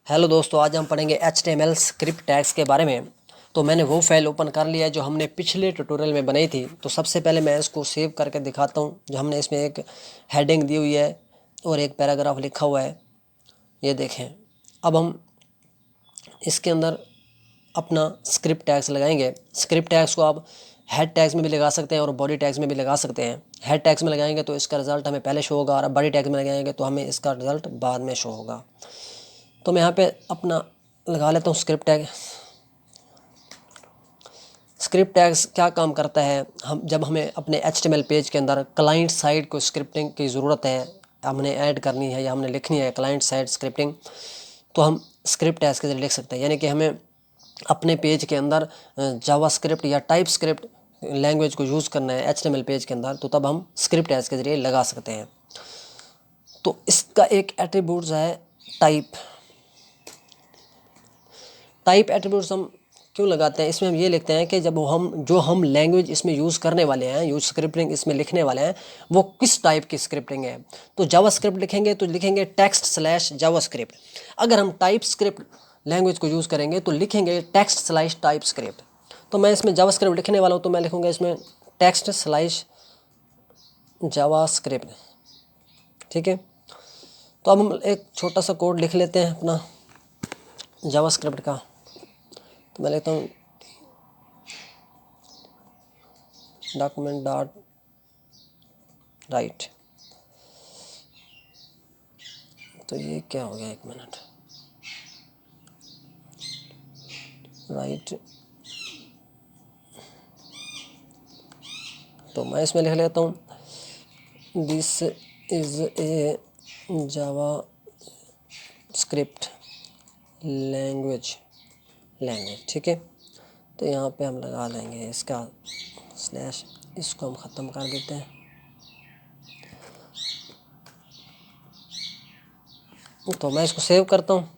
Hello दोस्तों, आज हम पढ़ेंगे HTML स्क्रिप्ट टैग्स के बारे में। तो मैंने वो फाइल ओपन कर लिया है जो हमने पिछले ट्यूटोरियल में बनाई थी। तो सबसे पहले मैं इसको सेव करके दिखाता हूँ। जो हमने इसमें एक हेडिंग दी हुई है और एक पैराग्राफ लिखा हुआ है, ये देखें। अब हम इसके अंदर अपना स्क्रिप्ट टैग्स लगाएंगे। स्क्रिप्ट टैग्स को आप हेड टैग्स में भी लगा सकते हैं और बॉडी टैग्स में भी लगा सकते हैं। हेड टैग्स में लगाएंगे तो इसका रिजल्ट हमें पहले शो होगा, और बॉडी टैग्स में लगाएंगे तो हमें इसका रिजल्ट बाद में शो होगा। तो मैं यहाँ पे अपना लगा लेता हूँ स्क्रिप्ट टैग। स्क्रिप्ट टैग्स क्या काम करता है, हम जब हमें अपने HTML पेज के अंदर क्लाइंट साइड को स्क्रिप्टिंग की ज़रूरत है, हमने ऐड करनी है या हमने लिखनी है क्लाइंट साइड स्क्रिप्टिंग, तो हम स्क्रिप्ट टैग्स के जरिए लिख सकते हैं। यानी कि हमें अपने पेज के अंदर जावास्क्रिप्ट या टाइप स्क्रिप्ट लैंग्वेज को यूज़ करना है HTML पेज के अंदर, तो तब हम स्क्रिप्ट टैग्स के जरिए लगा सकते हैं। तो इसका एक एट्रीब्यूट्स है टाइप। टाइप एट्रीब्यूट्स हम क्यों लगाते हैं, इसमें हम ये लिखते हैं कि जब हम लैंग्वेज इसमें यूज़ करने वाले हैं, यूज स्क्रिप्टिंग इसमें लिखने वाले हैं, वो किस टाइप की स्क्रिप्टिंग है। तो जावास्क्रिप्ट लिखेंगे तो लिखेंगे टेक्स्ट/जावास्क्रिप्ट। अगर हम टाइप स्क्रिप्ट लैंग्वेज को यूज़ करेंगे तो लिखेंगे टेक्स्ट/टाइप स्क्रिप्ट। तो मैं इसमें जावास्क्रिप्ट लिखने वाला हूँ, तो मैं लिखूँगा इसमें टेक्स्ट/जावास्क्रिप्ट। ठीक है। तो अब हम एक छोटा सा कोड लिख लेते हैं अपना जावास्क्रिप्ट का। तो मैं लिखता हूँ डॉक्यूमेंट डॉट राइट। तो ये क्या हो गया, एक मिनट, राइट। तो मैं इसमें लिख लेता हूँ this is a Java script language. ठीक है। तो यहाँ पे हम लगा लेंगे इसका स्लैश, इसको हम ख़त्म कर देते हैं। तो मैं इसको सेव करता हूँ।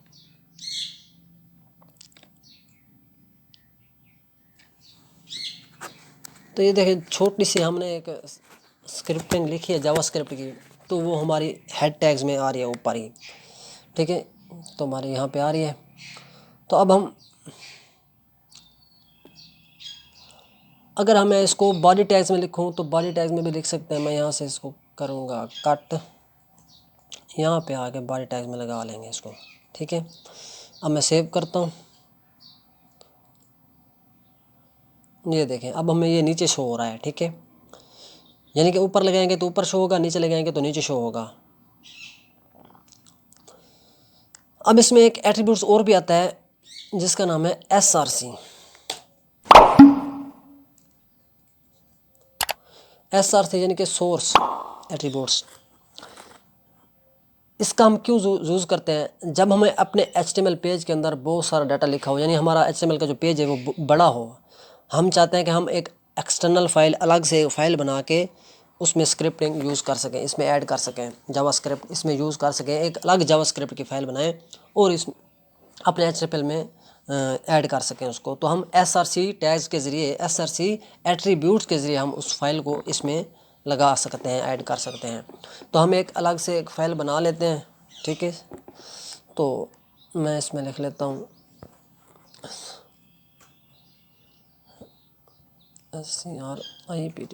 तो ये देखिए, छोटी सी हमने एक स्क्रिप्टिंग लिखी है जावास्क्रिप्ट की, तो वो हमारी हेड टैग्स में आ रही है ऊपर ही। ठीक है। तो हमारे यहाँ पे आ रही है। तो अब हम अगर हमें इसको बॉडी टैग्स में लिखूँ तो बॉडी टैग्स में भी लिख सकते हैं। मैं यहाँ से इसको करूँगा कट, यहाँ पे आके बॉडी टैग्स में लगा लेंगे इसको। ठीक है। अब मैं सेव करता हूँ। ये देखें, अब हमें ये नीचे शो हो रहा है। ठीक है। यानी कि ऊपर लगाएंगे तो ऊपर शो होगा, नीचे लगाएंगे तो नीचे शो होगा। अब इसमें एक एट्रीब्यूट्स और भी आता है जिसका नाम है SRC। SRC यानी कि सोर्स एट्रीब्यूट्स। इसका हम क्यों यूज़ करते हैं, जब हमें अपने HTML पेज के अंदर बहुत सारा डाटा लिखा हो, यानी हमारा HTML का जो पेज है वो बड़ा हो, हम चाहते हैं कि हम एक एक्सटर्नल फाइल, अलग से फाइल बना के उसमें स्क्रिप्टिंग यूज़ कर सकें, इसमें ऐड कर सकें जावास्क्रिप्ट, इसमें यूज़ कर सकें, एक अलग जावास्क्रिप्ट की फ़ाइल बनाएं और इस अपने HTML में ऐड कर सकें उसको। तो हम SRC टैग्स के ज़रिए, SRC एट्रीब्यूट्स के ज़रिए हम उस फाइल को इसमें लगा सकते हैं, ऐड कर सकते हैं। तो हम एक अलग से एक फ़ाइल बना लेते हैं। ठीक है। तो मैं इसमें लिख लेता हूँ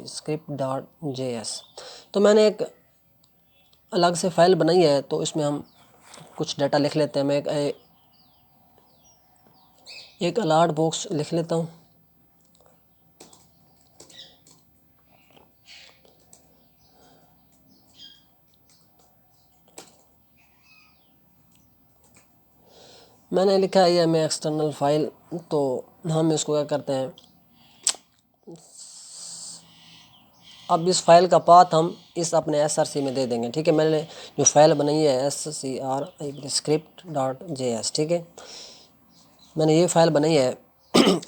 script.js। तो मैंने एक अलग से फ़ाइल बनाई है, तो इसमें हम कुछ डाटा लिख लेते हैं। मैं एक अलर्ट बॉक्स लिख लेता हूँ। मैंने लिखा है ये मैं एक्सटर्नल फाइल। तो हम इसको क्या करते हैं, अब इस फाइल का पाथ हम इस अपने SRC में दे देंगे। ठीक है। मैंने जो फाइल बनाई है script.js। ठीक है। मैंने ये फाइल बनाई है।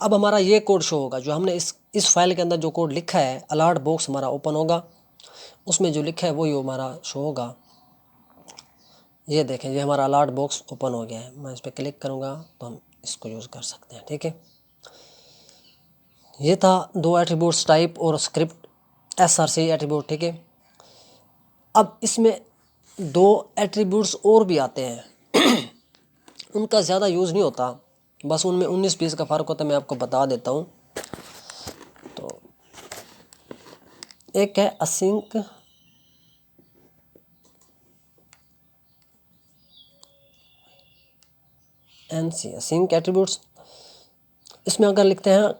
अब हमारा ये कोड शो होगा, जो हमने इस फाइल के अंदर जो कोड लिखा है, अलर्ट बॉक्स हमारा ओपन होगा, उसमें जो लिखा है वही हमारा शो होगा। ये देखें, ये हमारा अलर्ट बॉक्स ओपन हो गया है। मैं इस पर क्लिक करूँगा तो हम इसको यूज़ कर सकते हैं। ठीक है। ये था दो एट्रीब्यूट्स, टाइप और स्क्रिप्ट SRC एट्रीब्यूट। ठीक है। अब इसमें दो एट्रीब्यूट्स और भी आते हैं उनका ज़्यादा यूज़ नहीं होता, बस उनमें 19-20 का फ़र्क होता है। मैं आपको बता देता हूँ। तो एक है असिंक एनसी, असिंक एट्रीब्यूट्स। इसमें अगर लिखते हैं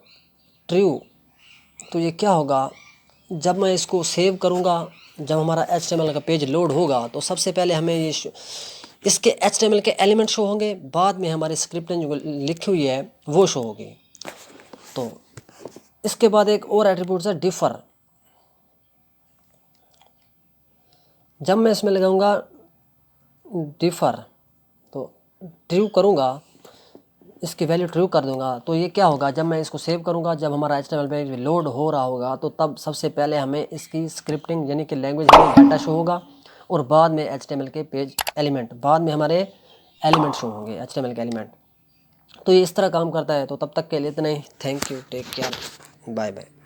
ट्रू, तो ये क्या होगा, जब मैं इसको सेव करूँगा, जब हमारा HTML का पेज लोड होगा, तो सबसे पहले हमें ये इसके HTML के एलिमेंट शो होंगे, बाद में हमारी स्क्रिप्ट जो लिखी हुई है वो शो होगी। तो इसके बाद एक और एट्रीब्यूट है डिफ़र। जब मैं इसमें लगाऊंगा डिफ़र, तो ट्रू करूँगा, इसकी वैल्यू ट्रू कर दूंगा, तो ये क्या होगा, जब मैं इसको सेव करूंगा, जब हमारा HTML पेज लोड हो रहा होगा, तो तब सबसे पहले हमें इसकी स्क्रिप्टिंग यानी कि लैंग्वेज में डाटा शो होगा, और बाद में HTML के पेज एलिमेंट, बाद में हमारे एलिमेंट शो होंगे, HTML के एलिमेंट। तो ये इस तरह काम करता है। तो तब तक के लिए इतना ही। Thank you, take care, bye bye.